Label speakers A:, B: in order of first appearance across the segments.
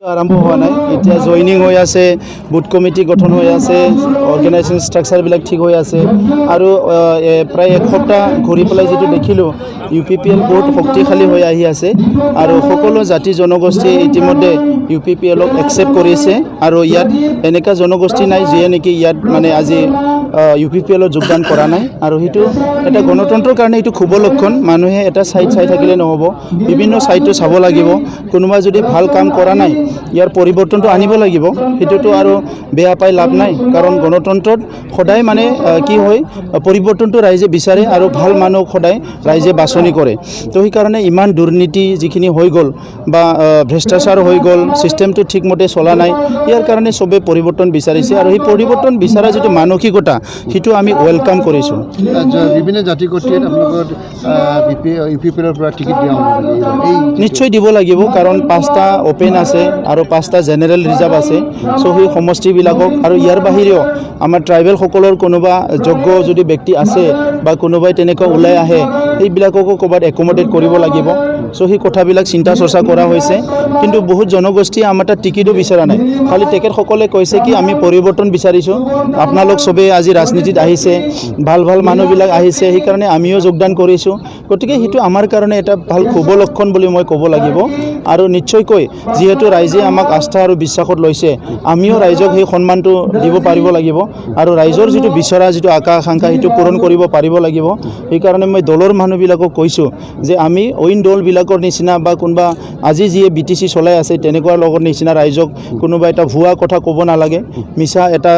A: আৰম্ভ হোৱা নাই এতিয়া জইনিং হৈ আছে বুথ কমিটি গঠন হৈ আছে অৰ্গেনাইজেশ্যন ষ্ট্ৰাকচাৰবিলাক ঠিক হৈ আছে আৰু প্ৰায় এক সপ্তাহ ঘূৰি পেলাই যিটো দেখিলোঁ UPPL বহুত শক্তিশালী হৈ আহি আছে আৰু সকলো জাতি জনগোষ্ঠীয়ে ইতিমধ্যে UPPLক একচেপ্ট কৰিছে আৰু ইয়াত এনেকুৱা জনগোষ্ঠী নাই যিয়ে নেকি ইয়াত মানে আজি UPPLত যোগদান কৰা নাই আৰু সেইটো এটা গণতন্ত্ৰৰ কাৰণে এইটো খুব লক্ষণ মানুহে এটা চাই থাকিলে নহ'ব বিভিন্ন চাইটো চাব লাগিব কোনোবা যদি ভাল কাম কৰা নাই ইয়াৰ পৰিৱৰ্তনটো আনিব লাগিব সেইটোতো আৰু বেয়া পাই লাভ নাই কাৰণ গণতন্ত্ৰত সদায় মানে কি হয় পৰিৱৰ্তনটো ৰাইজে বিচাৰে আৰু ভাল মানুহ সদায় ৰাইজে বাছনি কৰে তো সেইকাৰণে ইমান দুৰ্নীতি যিখিনি হৈ গ'ল বা ভ্ৰষ্টাচাৰ হৈ গ'ল চিষ্টেমটো ঠিকমতে চলা নাই ইয়াৰ কাৰণে চবে পৰিৱৰ্তন বিচাৰিছে আৰু সেই পৰিৱৰ্তন বিচাৰা যিটো মানসিকতা সেইটো আমি ওয়েলকাম কৰিছোঁ
B: বিভিন্ন জাতি গোষ্ঠীয়ে আপোনালোকৰ UPPLৰ পৰা টিকেট দিয়া
A: নিশ্চয় দিব লাগিব কাৰণ 5টা ওপেন আছে আৰু 5টা জেনেৰেল ৰিজাৰ্ভ আছে সো সেই সমষ্টিবিলাকক আৰু ইয়াৰ বাহিৰেও আমাৰ ট্ৰাইবেলসকলৰ কোনোবা যোগ্য যদি ব্যক্তি আছে বা কোনোবাই তেনেকুৱা ওলাই আহে সেইবিলাককো ক'ৰবাত একমডেট কৰিব লাগিব সো সেই কথাবিলাক চিন্তা চৰ্চা কৰা হৈছে কিন্তু বহুত জনগোষ্ঠীয়ে আমাৰ তাত টিকেটো বিচৰা নাই খালি তেখেতসকলে কৈছে কি আমি পৰিৱৰ্তন বিচাৰিছোঁ আপোনালোক চবেই আজি ৰাজনীতিত আহিছে ভাল মানুহবিলাক আহিছে সেইকাৰণে আমিও যোগদান কৰিছোঁ গতিকে সেইটো আমাৰ কাৰণে এটা ভাল শুভ লক্ষণ বুলি মই ক'ব লাগিব আৰু নিশ্চয়কৈ যিহেতু ৰাইজে আমাক আস্থা আৰু বিশ্বাসত লৈছে আমিও ৰাইজক সেই সন্মানটো দিব পাৰিব লাগিব আৰু ৰাইজৰ যিটো বিচৰা যিটো আকাংক্ষা সেইটো পূৰণ কৰিব পাৰিব লাগিব সেইকাৰণে মই দলৰ মানুহবিলাকক কৈছোঁ যে আমি অইন দলবিলাকৰ নিচিনা বা কোনোবা আজি যিয়ে BTC চলাই আছে তেনেকুৱা লগৰ নিচিনা ৰাইজক কোনোবা এটা ভুৱা কথা ক'ব নালাগে মিছা এটা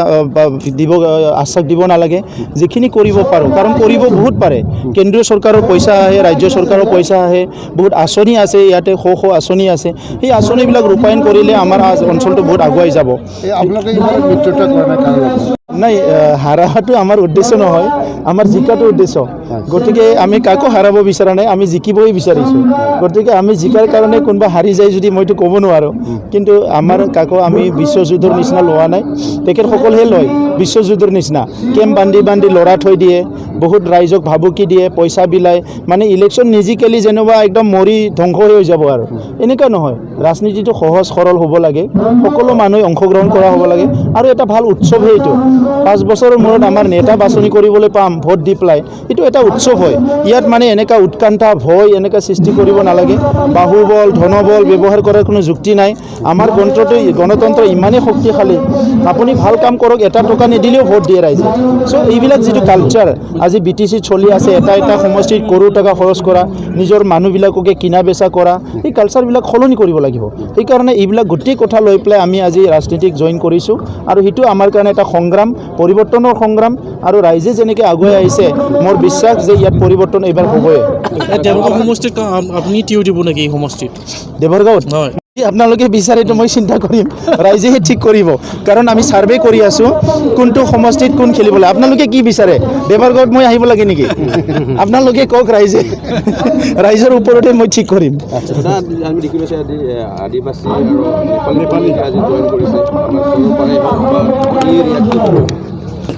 A: আশ্বাস দিব নালাগে যিখিনি কৰিব পাৰোঁ কাৰণ কৰিব বহুত পাৰে কেন্দ্ৰীয় চৰকাৰৰ পইচা আহে ৰাজ্য চৰকাৰৰ পইচা আহে বহুত আঁচনি আছে ইয়াতে শ আঁচনি আছে সেই আঁচনিবিলাক ৰূপায়ণ কৰিলে আমাৰ অঞ্চলটো বহুত আগুৱাই যাব নাই হাৰাটো আমাৰ উদ্দেশ্য নহয় আমাৰ জিকাটো উদ্দেশ্য গতিকে আমি কাকো হাৰাব বিচৰা নাই আমি জিকিবই বিচাৰিছোঁ গতিকে আমি জিকাৰ কাৰণে কোনোবা হাৰি যায় যদি মইতো ক'ব নোৱাৰোঁ কিন্তু আমাৰ কাকো আমি বিশ্বযুদ্ধৰ নিচিনা লোৱা নাই তেখেতসকলেহে লয় বিশ্বযুদ্ধৰ নিচিনা কেম্প বান্ধি লৰা থৈ দিয়ে বহুত ৰাইজক ভাবুকি দিয়ে পইচা বিলায় মানে ইলেকশ্যন নিজিকেলি যেনিবা একদম মৰি ধ্বংস হৈ যাব আৰু এনেকুৱা নহয় ৰাজনীতিটো সহজ সৰল হ'ব লাগে সকলো মানুহে অংশগ্ৰহণ কৰা হ'ব লাগে আৰু এটা ভাল উৎসৱ সেইটো 5 বছৰৰ মূৰত আমাৰ নেতা বাছনি কৰিবলৈ পাম ভোট দি পেলাই এইটো এটা উৎসৱ হয় ইয়াত মানে এনেকুৱা উৎকণ্ঠা ভয় এনেকুৱা সৃষ্টি কৰিব নালাগে বাহুবল ধনবল ব্যৱহাৰ কৰাৰ কোনো যুক্তি নাই আমাৰ গণতন্ত্ৰ ইমানেই শক্তিশালী আপুনি ভাল কাম কৰক এটা টকা নিদিলেও ভোট দিয়ে ৰাইজে চ' এইবিলাক যিটো কালচাৰ আজি BTC চলি আছে এটা সমষ্টিত কৰোৰ টকা খৰচ কৰা নিজৰ মানুহবিলাককে কিনা বেচা কৰা এই কালচাৰবিলাক সলনি কৰিব লাগিব সেইকাৰণে এইবিলাক গোটেই কথা লৈ পেলাই আমি আজি ৰাজনীতিক জইন কৰিছোঁ আৰু সেইটো আমাৰ কাৰণে এটা সংগ্ৰাম পৰিৱৰ্তনৰ সংগ্ৰাম আৰু ৰাইজে যেনেকৈ আগুৱাই আহিছে মোৰ বিশ্বাস যে ইয়াত পৰিৱৰ্তন এইবাৰ হ'বই
C: দেৱৰগাঁও সমষ্টিত আপুনি টিউ দিব নেকি এই সমষ্টিত
A: দেৱৰগাঁৱত হয় আপোনালোকে বিচাৰেতো মই চিন্তা কৰিম ৰাইজেহে ঠিক কৰিব কাৰণ আমি ছাৰ্ভে কৰি আছোঁ কোনটো সমষ্টিত কোন খেলিবলৈ আপোনালোকে কি বিচাৰে দেৱৰগাঁৱত মই আহিব লাগে নেকি আপোনালোকে কওক ৰাইজৰ ওপৰতে মই ঠিক কৰিম
B: আমি দেখিছোঁ আদিবাসী আৰু নেপালী আজি জইন কৰিছে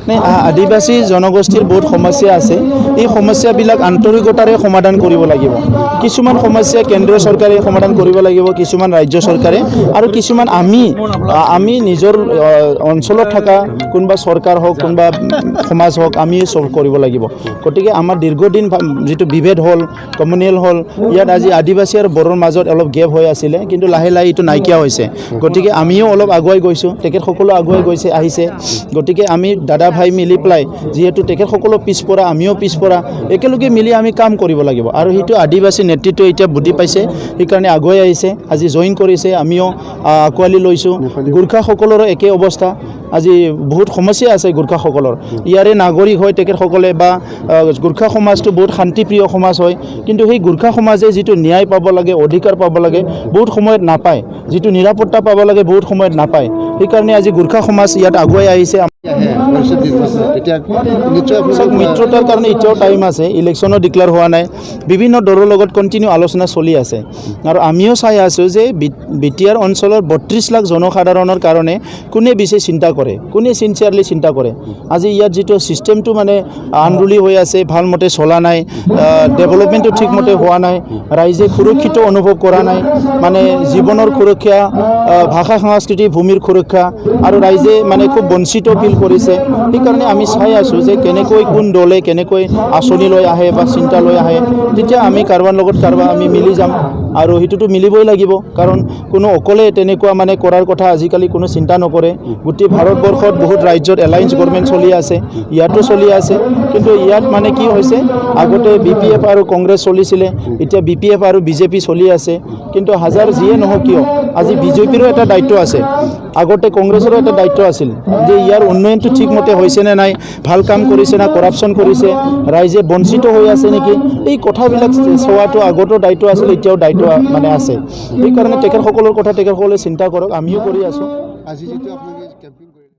A: নাই আদিবাসী জনগোষ্ঠীৰ বহুত সমস্যা আছে এই সমস্যাবিলাক আন্তৰিকতাৰে সমাধান কৰিব লাগিব কিছুমান সমস্যা কেন্দ্ৰীয় চৰকাৰে সমাধান কৰিব লাগিব কিছুমান ৰাজ্য চৰকাৰে আৰু কিছুমান আমি নিজৰ অঞ্চলত থকা কোনোবা চৰকাৰ হওক কোনোবা সমাজ হওক আমি সলভ কৰিব লাগিব গতিকে আমাৰ দীৰ্ঘদিন যিটো বিভেদ হ'ল কমিউনেল হ'ল ইয়াত আজি আদিবাসী আৰু বড়োৰ মাজত অলপ গেপ হৈ আছিলে কিন্তু লাহে এইটো নাইকিয়া হৈছে গতিকে আমিও অলপ আগুৱাই গৈছোঁ তেখেতসকলো আগুৱাই আহিছে গতিকে আমি দাদা ভাই মিলি পেলাই যিহেতু তেখেতসকলো পিছপৰা আমিও পিছপৰা একেলগে মিলি আমি কাম কৰিব লাগিব আৰু সেইটো আদিবাসী নেতৃত্ব এতিয়া বুদ্ধি পাইছে সেইকাৰণে আগুৱাই আহিছে আজি জইন কৰিছে আমিও আঁকোৱালি লৈছোঁ গোৰ্খাসকলৰো একে অৱস্থা আজি বহুত সমস্যা আছে গোৰ্খাসকলৰ ইয়াৰে নাগৰিক হয় তেখেতসকলে বা গোৰ্খা সমাজটো বহুত শান্তিপ্ৰিয় সমাজ হয় কিন্তু সেই গোৰ্খা সমাজে যিটো ন্যায় পাব লাগে অধিকাৰ পাব লাগে বহুত সময়ত নাপায় যিটো নিৰাপত্তা পাব লাগে বহুত সময়ত নাপায় সেইকাৰণে আজি গোৰ্খা সমাজ ইয়াত আগুৱাই আহিছে
D: ভৱিষ্যত নিৰ্বাচন তেতিয়া নিশ্চয়
A: চাওক মিত্ৰতাৰ কাৰণে এতিয়াও টাইম আছে ইলেকশ্যনো ডিক্লেয়াৰ হোৱা নাই বিভিন্ন দলৰ লগত কণ্টিনিউ আলোচনা চলি আছে আৰু আমিও চাই আছোঁ যে বি টি আৰ অঞ্চলৰ ৩২ লাখ জনসাধাৰণৰ কাৰণে কোনে বেছি চিন্তা কৰে কোনে চিনচিয়াৰলি চিন্তা কৰে আজি ইয়াত যিটো ছিষ্টেমটো মানে আনৰুলি হৈ আছে ভালমতে চলা নাই ডেভেলপমেণ্টটো ঠিকমতে হোৱা নাই ৰাইজে সুৰক্ষিত অনুভৱ কৰা নাই মানে জীৱনৰ সুৰক্ষা ভাষা সংস্কৃতি ভূমিৰ সুৰক্ষা আৰু ৰাইজে মানে খুব বঞ্চিত ফিল কৰিছে সেইকাৰণে আমি চাই আছোঁ যে কেনেকৈ কোন দলে কেনেকৈ আঁচনি লৈ আহে বা চিন্তা লৈ আহে তেতিয়া আমি কাৰোবাৰ লগত কাৰোবাৰ আমি মিলি যাম আৰু সেইটোতো মিলিবই লাগিব কাৰণ কোনো অকলে তেনেকুৱা মানে কৰাৰ কথা আজিকালি কোনো চিন্তা নকৰে গোটেই ভাৰতবৰ্ষত বহুত ৰাজ্যত এলায়েন্স গভৰ্ণমেণ্ট চলি আছে ইয়াতো চলি আছে কিন্তু ইয়াত মানে কি হৈছে আগতে BPF আৰু কংগ্ৰেছ চলিছিলে এতিয়া BPF আৰু BJP চলি আছে কিন্তু হাজাৰ যিয়ে নহওক কিয় আজি BJPৰো এটা দায়িত্ব আছে আগতে কংগ্ৰেছৰো এটা দায়িত্ব আছিল যে ইয়াৰ উন্নয়নটো ঠিকমতে হৈছে নে নাই ভাল কাম কৰিছে না কৰাপশ্যন কৰিছে ৰাইজে বঞ্চিত হৈ আছে নেকি এই কথাবিলাক চোৱাটো আগতো দায়িত্ব আছিল এতিয়াও দায়িত্ব মানে আছে সেইকাৰণে তেখেতসকলৰ কথা তেখেতসকলে চিন্তা কৰক আমিও কৰি আছোঁ
D: আজি যিটো আপোনাৰ